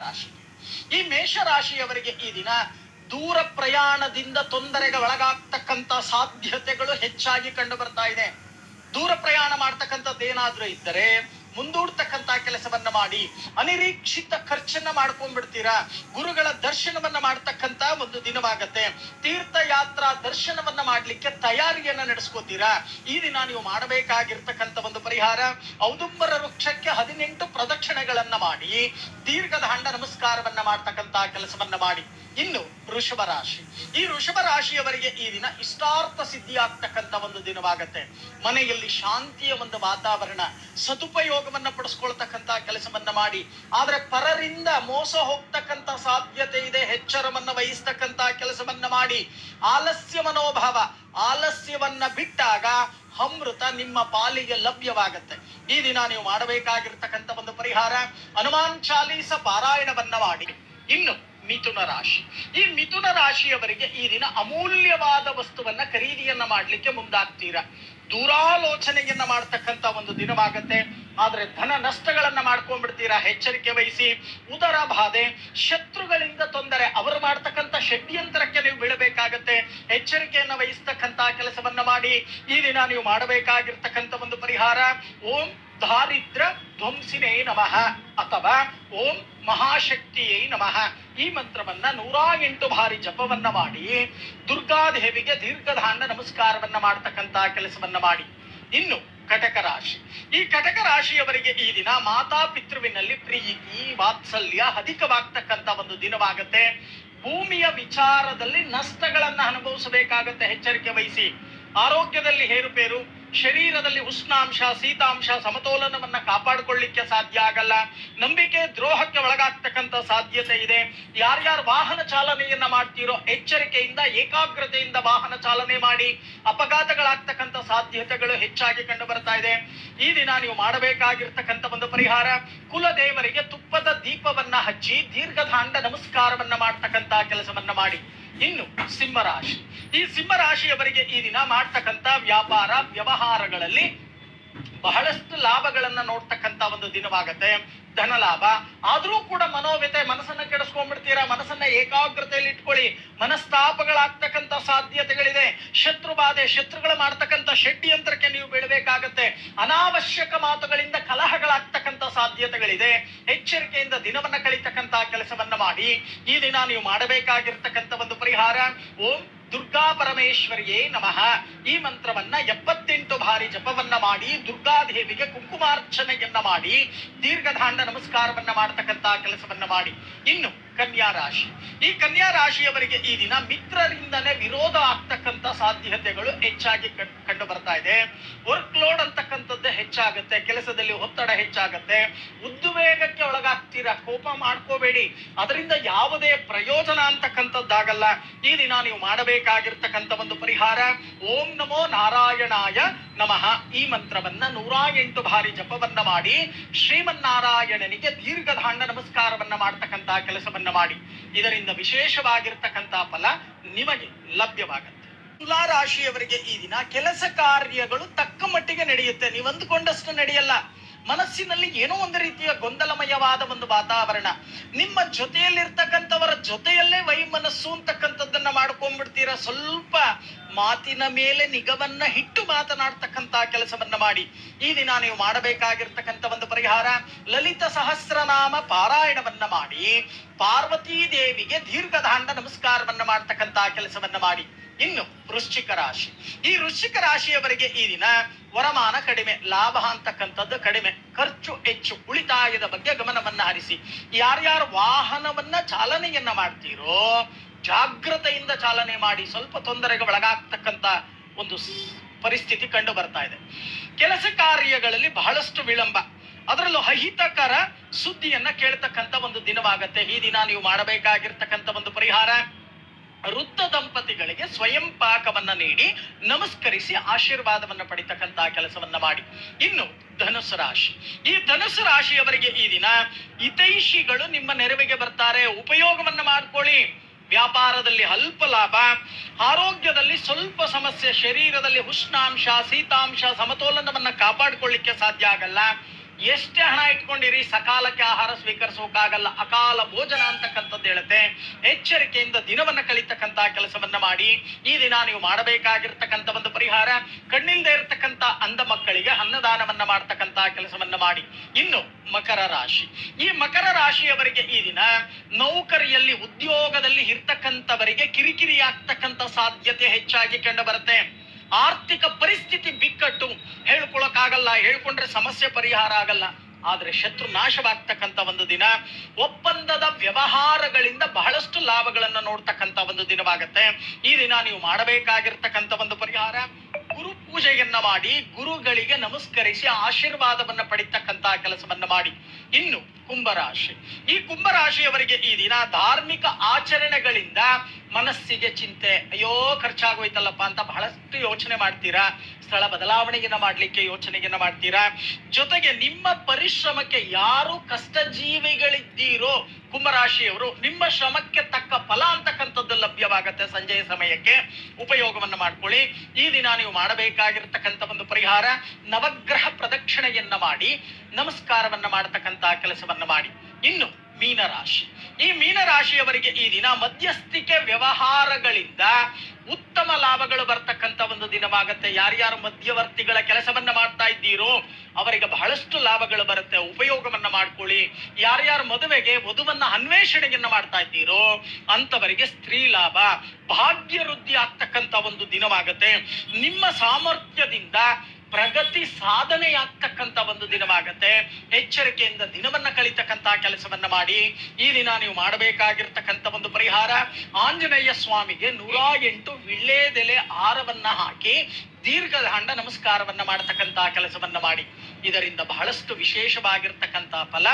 ರಾಶಿ. ಈ ಮೇಷರಾಶಿಯವರಿಗೆ ಈ ದಿನ ದೂರ ಪ್ರಯಾಣದಿಂದ ತೊಂದರೆಗೆ ಒಳಗಾಗ್ತಕ್ಕಂತ ಸಾಧ್ಯತೆಗಳು ಹೆಚ್ಚಾಗಿ ಕಂಡು ಬರ್ತಾ ಇದೆ. ದೂರ ಪ್ರಯಾಣ ಮಾಡ್ತಕ್ಕಂಥದ್ದೇನಾದ್ರೂ ಇದ್ದರೆ ಮುಂದೂಡ್ತಕ್ಕಂತ ಕೆಲಸವನ್ನ ಮಾಡಿ ಅನಿರೀಕ್ಷಿತ ಖರ್ಚನ್ನ ಮಾಡ್ಕೊಂಡ್ಬಿಡ್ತೀರಾ. ಗುರುಗಳ ದರ್ಶನವನ್ನ ಮಾಡ್ತಕ್ಕಂತ ಒಂದು ದಿನವಾಗತ್ತೆ. ತೀರ್ಥಯಾತ್ರಾ ದರ್ಶನವನ್ನ ಮಾಡ್ಲಿಕ್ಕೆ ತಯಾರಿಯನ್ನ ನಡೆಸ್ಕೋತೀರಾ. ಈ ದಿನ ನೀವು ಮಾಡಬೇಕಾಗಿರ್ತಕ್ಕಂಥ ಒಂದು ಪರಿಹಾರ, ಔದುಂಬರ ವೃಕ್ಷಕ್ಕೆ 18 ಪ್ರದಕ್ಷಿಣೆಗಳನ್ನ ಮಾಡಿ ದೀರ್ಘದಾಂಡ ನಮಸ್ಕಾರವನ್ನ ಮಾಡ್ತಕ್ಕಂತ ಕೆಲಸವನ್ನ ಮಾಡಿ. ಇನ್ನು ವೃಷಭ ರಾಶಿ, ಈ ವೃಷಭ ರಾಶಿಯವರಿಗೆ ಈ ದಿನ ಇಷ್ಟಾರ್ಥ ಸಿದ್ಧಿ ಆಗ್ತಕ್ಕಂಥ ಒಂದು ದಿನವಾಗತ್ತೆ. ಮನೆಯಲ್ಲಿ ಶಾಂತಿಯ ಒಂದು ವಾತಾವರಣ, ಸದುಪಯೋಗವನ್ನ ಪಡಿಸ್ಕೊಳ್ತಕ್ಕಂತ ಕೆಲಸವನ್ನ ಮಾಡಿ. ಆದ್ರೆ ಪರರಿಂದ ಮೋಸ ಹೋಗ್ತಕ್ಕಂತ ಸಾಧ್ಯತೆ ಇದೆ. ಎಚ್ಚರವನ್ನ ವಹಿಸ್ತಕ್ಕಂತ ಕೆಲಸವನ್ನ ಮಾಡಿ. ಆಲಸ್ಯ ಮನೋಭಾವ, ಆಲಸ್ಯವನ್ನ ಬಿಟ್ಟಾಗ ಅಮೃತ ನಿಮ್ಮ ಪಾಲಿಗೆ ಲಭ್ಯವಾಗತ್ತೆ. ಈ ದಿನ ನೀವು ಮಾಡಬೇಕಾಗಿರ್ತಕ್ಕಂಥ ಒಂದು ಪರಿಹಾರ, ಹನುಮಾನ್ ಚಾಲೀಸ ಪಾರಾಯಣವನ್ನ ಮಾಡಿ. ಇನ್ನು ಮಿಥುನ ರಾಶಿ, ಈ ಮಿಥುನ ರಾಶಿಯವರಿಗೆ ಈ ದಿನ ಅಮೂಲ್ಯವಾದ ವಸ್ತುವನ್ನ ಖರೀದಿಯನ್ನ ಮಾಡ್ಲಿಕ್ಕೆ ಮುಂದಾಗ್ತೀರಾ. ದೂರಾಲೋಚನೆಯನ್ನ ಮಾಡ್ತಕ್ಕಂತ ಒಂದು ದಿನವಾಗತ್ತೆ. ಆದ್ರೆ ಧನ ನಷ್ಟಗಳನ್ನ ಮಾಡ್ಕೊಂಡ್ಬಿಡ್ತೀರಾ. ಎಚ್ಚರಿಕೆ ವಹಿಸಿ. ಉದರ ಬಾಧೆ, ಶತ್ರುಗಳಿಂದ ತೊಂದರೆ, ಅವರು ಮಾಡ್ತಕ್ಕಂಥ ಷಡ್ಯಂತ್ರಕ್ಕೆ ನೀವು ಬೀಳಬೇಕಾಗತ್ತೆ. ಎಚ್ಚರಿಕೆಯನ್ನ ವಹಿಸ್ತಕ್ಕಂತ ಕೆಲಸವನ್ನ ಮಾಡಿ. ಈ ದಿನ ನೀವು ಮಾಡಬೇಕಾಗಿರ್ತಕ್ಕಂಥ ಒಂದು ಪರಿಹಾರ, ಓಂ ದಾರಿದ್ರ ಧ್ವಂಸಿನೇ ನಮಃ ಅಥವಾ ಓಂ ಮಹಾಶಕ್ತಿಯೇ ನಮಃ, ಈ ಮಂತ್ರವನ್ನ 108 ಬಾರಿ ಜಪವನ್ನ ಮಾಡಿ ದುರ್ಗಾದೇವಿಗೆ ದೀರ್ಘದಾಂಡ ನಮಸ್ಕಾರವನ್ನ ಮಾಡ್ತಕ್ಕಂತ ಕೆಲಸವನ್ನ ಮಾಡಿ. ಇನ್ನು ಕಟಕ ರಾಶಿ, ಈ ಕಟಕ ರಾಶಿಯವರಿಗೆ ಈ ದಿನ ಮಾತಾ ಪಿತೃವಿನಲ್ಲಿ ಪ್ರೀತಿ ವಾತ್ಸಲ್ಯ ಅಧಿಕವಾಗ್ತಕ್ಕಂತ ಒಂದು ದಿನವಾಗತ್ತೆ. ಭೂಮಿಯ ವಿಚಾರದಲ್ಲಿ ನಷ್ಟಗಳನ್ನ ಅನುಭವಿಸಬೇಕಾಗತ್ತೆ. ಎಚ್ಚರಿಕೆ ವಹಿಸಿ. ಆರೋಗ್ಯದಲ್ಲಿ ಏರುಪೇರು, ಶರೀರದಲ್ಲಿ ಉಷ್ಣಾಂಶ ಶೀತಾಂಶ ಸಮತೋಲನವನ್ನ ಕಾಪಾಡಿಕೊಳ್ಳಿಕ್ಕೆ ಸಾಧ್ಯ ಆಗಲ್ಲ. ನಂಬಿಕೆ ದ್ರೋಹಕ್ಕೆ ಒಳಗಾಗ್ತಕ್ಕಂಥ ಸಾಧ್ಯತೆ ಇದೆ. ಯಾರ್ಯಾರು ವಾಹನ ಚಾಲನೆಯನ್ನ ಮಾಡ್ತೀರೋ ಎಚ್ಚರಿಕೆಯಿಂದ ಏಕಾಗ್ರತೆಯಿಂದ ವಾಹನ ಚಾಲನೆ ಮಾಡಿ. ಅಪಘಾತಗಳಾಗ್ತಕ್ಕಂಥ ಸಾಧ್ಯತೆಗಳು ಹೆಚ್ಚಾಗಿ ಕಂಡು ಬರ್ತಾ ಇದೆ. ಈ ದಿನ ನೀವು ಮಾಡಬೇಕಾಗಿರ್ತಕ್ಕಂಥ ಒಂದು ಪರಿಹಾರ, ಕುಲದೇವರಿಗೆ ತುಪ್ಪದ ದೀಪವನ್ನ ಹಚ್ಚಿ ದೀರ್ಘದಾಂಡ ನಮಸ್ಕಾರವನ್ನ ಮಾಡ್ತಕ್ಕಂಥ ಕೆಲಸವನ್ನ ಮಾಡಿ. ಇನ್ನು ಸಿಂಹರಾಶಿ, ಈ ಸಿಂಹರಾಶಿಯವರಿಗೆ ಈ ದಿನ ಮಾಡ್ತಕ್ಕಂಥ ವ್ಯಾಪಾರ ವ್ಯವಹಾರಗಳಲ್ಲಿ ಬಹಳಷ್ಟು ಲಾಭಗಳನ್ನ ನೋಡ್ತಕ್ಕಂತ ಒಂದು ದಿನವಾಗತ್ತೆ. ಧನ ಲಾಭ ಆದ್ರೂ ಕೂಡ ಮನೋವ್ಯತೆ, ಮನಸ್ಸನ್ನ ಕೆಡಿಸ್ಕೊಂಡ್ಬಿಡ್ತೀರಾ. ಮನಸ್ಸನ್ನ ಏಕಾಗ್ರತೆಯಲ್ಲಿ ಇಟ್ಕೊಳ್ಳಿ. ಮನಸ್ತಾಪಗಳಾಗ್ತಕ್ಕಂಥ ಸಾಧ್ಯತೆಗಳಿದೆ. ಶತ್ರು ಬಾಧೆ, ಶತ್ರುಗಳು ಮಾಡ್ತಕ್ಕಂಥ ಷಡ್ಯಂತ್ರಕ್ಕೆ ನೀವು ಬೀಳಬೇಕಾಗತ್ತೆ. ಅನಾವಶ್ಯಕ ಮಾತುಗಳಿಂದ ಕಲಹಗಳಾಗ್ತಕ್ಕಂಥ ಸಾಧ್ಯತೆಗಳಿದೆ. ಎಚ್ಚರಿಕೆಯಿಂದ ದಿನವನ್ನ ಕಳೀತಕ್ಕಂತ ಕೆಲಸವನ್ನ ಮಾಡಿ. ಈ ದಿನ ನೀವು ಮಾಡಬೇಕಾಗಿರ್ತಕ್ಕಂಥ ಒಂದು ಪರಿಹಾರ, ಓಂ ದುರ್ಗಾ ಪರಮೇಶ್ವರಿಯೇ ನಮಃ, ಈ ಮಂತ್ರವನ್ನ 78 ಬಾರಿ ಜಪವನ್ನ ಮಾಡಿ ದುರ್ಗಾದೇವಿಗೆ ಕುಂಕುಮಾರ್ಚನೆಯನ್ನ ಮಾಡಿ ದೀರ್ಘದಾಂಡ ನಮಸ್ಕಾರವನ್ನ ಮಾಡ್ತಕ್ಕಂತ ಕೆಲಸವನ್ನ ಮಾಡಿ. ಇನ್ನು ಕನ್ಯಾ ರಾಶಿ, ಈ ಕನ್ಯಾ ರಾಶಿಯವರಿಗೆ ಈ ದಿನ ಮಿತ್ರರಿಂದನೇ ವಿರೋಧ ಆಗ್ತಕ್ಕಂಥ ಸಾಧ್ಯತೆಗಳು ಹೆಚ್ಚಾಗಿ ಕಂಡು ಬರ್ತಾ ಇದೆ. ವರ್ಕ್ ಲೋಡ್ ಅಂತಕ್ಕಂಥದ್ದು ಹೆಚ್ಚಾಗುತ್ತೆ. ಕೆಲಸದಲ್ಲಿ ಒತ್ತಡ ಹೆಚ್ಚಾಗುತ್ತೆ. ಉದ್ವೇಗಕ್ಕೆ ಒಳಗಾಗ್ತೀರಾ. ಕೋಪ ಮಾಡ್ಕೋಬೇಡಿ. ಅದರಿಂದ ಯಾವುದೇ ಪ್ರಯೋಜನ ಅಂತಕ್ಕಂಥದ್ದಾಗಲ್ಲ. ಈ ದಿನ ನೀವು ಮಾಡಬೇಕಾಗಿರ್ತಕ್ಕಂಥ ಒಂದು ಪರಿಹಾರ, ಓಂ ನಮೋ ನಾರಾಯಣಾಯ ನಮಃ, ಈ ಮಂತ್ರವನ್ನ 108 ಬಾರಿ ಜಪವನ್ನ ಮಾಡಿ ಶ್ರೀಮನ್ನಾರಾಯಣನಿಗೆ ದೀರ್ಘದಾಂಡ ನಮಸ್ಕಾರವನ್ನ ಮಾಡ್ತಕ್ಕಂತ ಕೆಲಸವನ್ನ ಮಾಡಿ. ಇದರಿಂದ ವಿಶೇಷವಾಗಿರ್ತಕ್ಕಂಥ ಫಲ ನಿಮಗೆ ಲಭ್ಯವಾಗುತ್ತೆ. ತುಲಾ ರಾಶಿಯವರಿಗೆ ಈ ದಿನ ಕೆಲಸ ಕಾರ್ಯಗಳು ತಕ್ಕ ಮಟ್ಟಿಗೆ ನಡೆಯುತ್ತೆ. ನೀವು ಅಂದುಕೊಂಡಷ್ಟು ನಡೆಯಲ್ಲ. ಮನಸ್ಸಿನಲ್ಲಿ ಏನೋ ಒಂದು ರೀತಿಯ ಗೊಂದಲಮಯವಾದ ಒಂದು ವಾತಾವರಣ. ನಿಮ್ಮ ಜೊತೆಯಲ್ಲಿರ್ತಕ್ಕಂಥವರ ಜೊತೆಯಲ್ಲೇ ವೈಮನಸ್ಸು ಅಂತಕ್ಕಂಥದ್ದನ್ನ ಮಾಡ್ಕೊಂಡ್ಬಿಡ್ತೀರಾ. ಸ್ವಲ್ಪ ಮಾತಿನ ಮೇಲೆ ನಿಗವನ್ನ ಇಟ್ಟು ಮಾತನಾಡ್ತಕ್ಕಂತ ಕೆಲಸವನ್ನ ಮಾಡಿ. ಈ ದಿನ ನೀವು ಮಾಡಬೇಕಾಗಿರ್ತಕ್ಕಂಥ ಒಂದು ಪರಿಹಾರ, ಲಲಿತ ಸಹಸ್ರನಾಮ ಪಾರಾಯಣವನ್ನ ಮಾಡಿ ಪಾರ್ವತೀ ದೇವಿಗೆ ದೀರ್ಘದಾಂಡ ನಮಸ್ಕಾರವನ್ನ ಮಾಡ್ತಕ್ಕಂತ ಕೆಲಸವನ್ನ ಮಾಡಿ. ಇನ್ನು ವೃಶ್ಚಿಕ ರಾಶಿ, ಈ ವೃಶ್ಚಿಕ ರಾಶಿಯವರಿಗೆ ಈ ದಿನ ವರಮಾನ ಕಡಿಮೆ, ಲಾಭ ಅಂತಕ್ಕಂಥದ್ದು ಕಡಿಮೆ, ಖರ್ಚು ಹೆಚ್ಚು. ಉಳಿತಾಯದ ಬಗ್ಗೆ ಗಮನವನ್ನ ಹರಿಸಿ. ಯಾರ್ಯಾರು ವಾಹನವನ್ನ ಚಾಲನೆಯನ್ನ ಮಾಡ್ತೀರೋ ಜಾಗ್ರತೆಯಿಂದ ಚಾಲನೆ ಮಾಡಿ. ಸ್ವಲ್ಪ ತೊಂದರೆಗೆ ಒಳಗಾಗ್ತಕ್ಕಂಥ ಒಂದು ಪರಿಸ್ಥಿತಿ ಕಂಡು ಬರ್ತಾ ಇದೆ. ಕೆಲಸ ಕಾರ್ಯಗಳಲ್ಲಿ ಬಹಳಷ್ಟು ವಿಳಂಬ, ಅದರಲ್ಲೂ ಅಹಿತಕರ ಸುದ್ದಿಯನ್ನ ಕೇಳ್ತಕ್ಕಂಥ ಒಂದು ದಿನವಾಗತ್ತೆ. ಈ ದಿನ ನೀವು ಮಾಡಬೇಕಾಗಿರ್ತಕ್ಕಂಥ ಒಂದು ಪರಿಹಾರ, ವೃದ್ಧ ದಂಪತಿಗಳಿಗೆ ಸ್ವಯಂ ಪಾಕವನ್ನ ನೀಡಿ ನಮಸ್ಕರಿಸಿ ಆಶೀರ್ವಾದವನ್ನ ಪಡಿತಕ್ಕಂತ ಕೆಲಸವನ್ನ ಮಾಡಿ. ಇನ್ನು ಧನುಸ್ಸು ರಾಶಿ, ಈ ಧನುಸ್ಸು ರಾಶಿಯವರಿಗೆ ಈ ದಿನ ಹಿತೈಷಿಗಳು ನಿಮ್ಮ ನೆರವಿಗೆ ಬರ್ತಾರೆ. ಉಪಯೋಗವನ್ನ ಮಾಡ್ಕೊಳ್ಳಿ. ವ್ಯಾಪಾರದಲ್ಲಿ ಅಲ್ಪ ಲಾಭ, ಆರೋಗ್ಯದಲ್ಲಿ ಸ್ವಲ್ಪ ಸಮಸ್ಯೆ, ಶರೀರದಲ್ಲಿ ಉಷ್ಣಾಂಶ ಶೀತಾಂಶ ಸಮತೋಲನವನ್ನ ಕಾಪಾಡಿಕೊಳ್ಳಿಕ್ಕೆ ಸಾಧ್ಯ ಆಗಲ್ಲ. ಎಷ್ಟೇ ಹಣ ಇಟ್ಕೊಂಡಿರಿ ಸಕಾಲಕ್ಕೆ ಆಹಾರ ಸ್ವೀಕರಿಸೋಕಾಗಲ್ಲ. ಅಕಾಲ ಭೋಜನ ಅಂತಕ್ಕಂಥದ್ದು ಹೇಳುತ್ತೆ. ಎಚ್ಚರಿಕೆಯಿಂದ ದಿನವನ್ನ ಕಳೀತಕ್ಕಂತ ಕೆಲಸವನ್ನ ಮಾಡಿ. ಈ ದಿನ ನೀವು ಮಾಡಬೇಕಾಗಿರ್ತಕ್ಕಂಥ ಒಂದು ಪರಿಹಾರ, ಕಣ್ಣಿಲ್ದೇ ಇರತಕ್ಕಂತ ಅಂಧ ಮಕ್ಕಳಿಗೆ ಅನ್ನದಾನವನ್ನ ಮಾಡ್ತಕ್ಕಂತ ಕೆಲಸವನ್ನ ಮಾಡಿ. ಇನ್ನು ಮಕರ ರಾಶಿ, ಈ ಮಕರ ರಾಶಿಯವರಿಗೆ ಈ ದಿನ ನೌಕರಿಯಲ್ಲಿ ಉದ್ಯೋಗದಲ್ಲಿ ಇರ್ತಕ್ಕಂಥವರಿಗೆ ಕಿರಿಕಿರಿ ಆಗ್ತಕ್ಕಂಥ ಸಾಧ್ಯತೆ ಹೆಚ್ಚಾಗಿ ಕಂಡು ಬರುತ್ತೆ. ಆರ್ಥಿಕ ಪರಿಸ್ಥಿತಿ ಬಿಕ್ಕಟ್ಟು, ಹೇಳ್ಕೊಳಕ್ಕಾಗಲ್ಲ, ಹೇಳ್ಕೊಂಡ್ರೆ ಸಮಸ್ಯೆ ಪರಿಹಾರ ಆಗಲ್ಲ, ಆದ್ರೆ ಶತ್ರು ನಾಶವಾಗ್ತಕ್ಕಂಥ ಒಂದು ದಿನ. ಒಪ್ಪಂದದ ವ್ಯವಹಾರಗಳಿಂದ ಬಹಳಷ್ಟು ಲಾಭಗಳನ್ನ ನೋಡ್ತಕ್ಕಂಥ ಒಂದು ದಿನವಾಗತ್ತೆ. ಈ ದಿನ ನೀವು ಮಾಡಬೇಕಾಗಿರ್ತಕ್ಕಂಥ ಒಂದು ಪರಿಹಾರ, ಗುರು ಪೂಜೆಯನ್ನ ಮಾಡಿ ಗುರುಗಳಿಗೆ ನಮಸ್ಕರಿಸಿ ಆಶೀರ್ವಾದವನ್ನ ಪಡಿತಕ್ಕಂತ ಕೆಲಸವನ್ನ ಮಾಡಿ. ಇನ್ನು ಕುಂಭರಾಶಿ, ಈ ಕುಂಭರಾಶಿಯವರಿಗೆ ಈ ದಿನ ಧಾರ್ಮಿಕ ಆಚರಣೆಗಳಿಂದ ಮನಸ್ಸಿಗೆ ಚಿಂತೆ, ಅಯ್ಯೋ ಖರ್ಚಾಗೋಯ್ತಲ್ಲಪ್ಪ ಅಂತ ಬಹಳಷ್ಟು ಯೋಚನೆ ಮಾಡ್ತೀರಾ. ಸ್ಥಳ ಬದಲಾವಣೆಯನ್ನ ಮಾಡ್ಲಿಕ್ಕೆ ಯೋಚನೆಯನ್ನ ಮಾಡ್ತೀರಾ. ಜೊತೆಗೆ ನಿಮ್ಮ ಪರಿಶ್ರಮಕ್ಕೆ ಯಾರು ಕಷ್ಟ ಜೀವಿಗಳಿದ್ದೀರೋ ಕುಂಭರಾಶಿಯವರು, ನಿಮ್ಮ ಶ್ರಮಕ್ಕೆ ತಕ್ಕ ಫಲ ಅಂತಕ್ಕಂಥದ್ದು ಲಭ್ಯವಾಗತ್ತೆ. ಸಂಜೆಯ ಸಮಯಕ್ಕೆ ಉಪಯೋಗವನ್ನ ಮಾಡ್ಕೊಳ್ಳಿ. ಈ ದಿನ ನೀವು ಮಾಡಬೇಕಾಗಿರ್ತಕ್ಕಂಥ ಒಂದು ಪರಿಹಾರ, ನವಗ್ರಹ ಪ್ರದಕ್ಷಿಣೆಯನ್ನ ಮಾಡಿ ನಮಸ್ಕಾರವನ್ನ ಮಾಡತಕ್ಕಂತ ಕೆಲಸವನ್ನ ಮಾಡಿ. ಇನ್ನು ಮೀನರಾಶಿ, ಈ ಮೀನರಾಶಿಯವರಿಗೆ ಈ ದಿನ ಮಧ್ಯಸ್ಥಿಕೆ ವ್ಯವಹಾರಗಳಿಂದ ಉತ್ತಮ ಲಾಭಗಳು ಬರ್ತಕ್ಕಂಥ ಒಂದು ದಿನವಾಗತ್ತೆ. ಯಾರ್ಯಾರು ಮಧ್ಯವರ್ತಿಗಳ ಕೆಲಸವನ್ನ ಮಾಡ್ತಾ ಇದ್ದೀರೋ ಅವರಿಗೆ ಬಹಳಷ್ಟು ಲಾಭಗಳು ಬರುತ್ತೆ, ಉಪಯೋಗವನ್ನ ಮಾಡ್ಕೊಳ್ಳಿ. ಯಾರ್ಯಾರು ಮದುವೆಗೆ ವಧುವನ್ನ ಅನ್ವೇಷಣೆಯನ್ನ ಮಾಡ್ತಾ ಇದ್ದೀರೋ ಅಂತವರಿಗೆ ಸ್ತ್ರೀ ಲಾಭ, ಭಾಗ್ಯ ವೃದ್ಧಿ ಆಗ್ತಕ್ಕಂಥ ಒಂದು ದಿನವಾಗತ್ತೆ. ನಿಮ್ಮ ಸಾಮರ್ಥ್ಯದಿಂದ ಪ್ರಗತಿ ಸಾಧನೆಯಾಗ್ತಕ್ಕಂಥ ಒಂದು ದಿನವಾಗತ್ತೆ. ಎಚ್ಚರಿಕೆಯಿಂದ ದಿನವನ್ನ ಕಳೀತಕ್ಕಂತ ಕೆಲಸವನ್ನ ಮಾಡಿ. ಈ ದಿನ ನೀವು ಮಾಡಬೇಕಾಗಿರ್ತಕ್ಕಂಥ ಒಂದು ಪರಿಹಾರ, ಆಂಜನೇಯ ಸ್ವಾಮಿಗೆ 108 ವಿಳ್ಳೆದೆಲೆ ಹಾರವನ್ನ ಹಾಕಿ ದೀರ್ಘದಂಡ ನಮಸ್ಕಾರವನ್ನ ಮಾಡತಕ್ಕಂತ ಕೆಲಸವನ್ನ ಮಾಡಿ. ಇದರಿಂದ ಬಹಳಷ್ಟು ವಿಶೇಷವಾಗಿರ್ತಕ್ಕಂಥ ಫಲ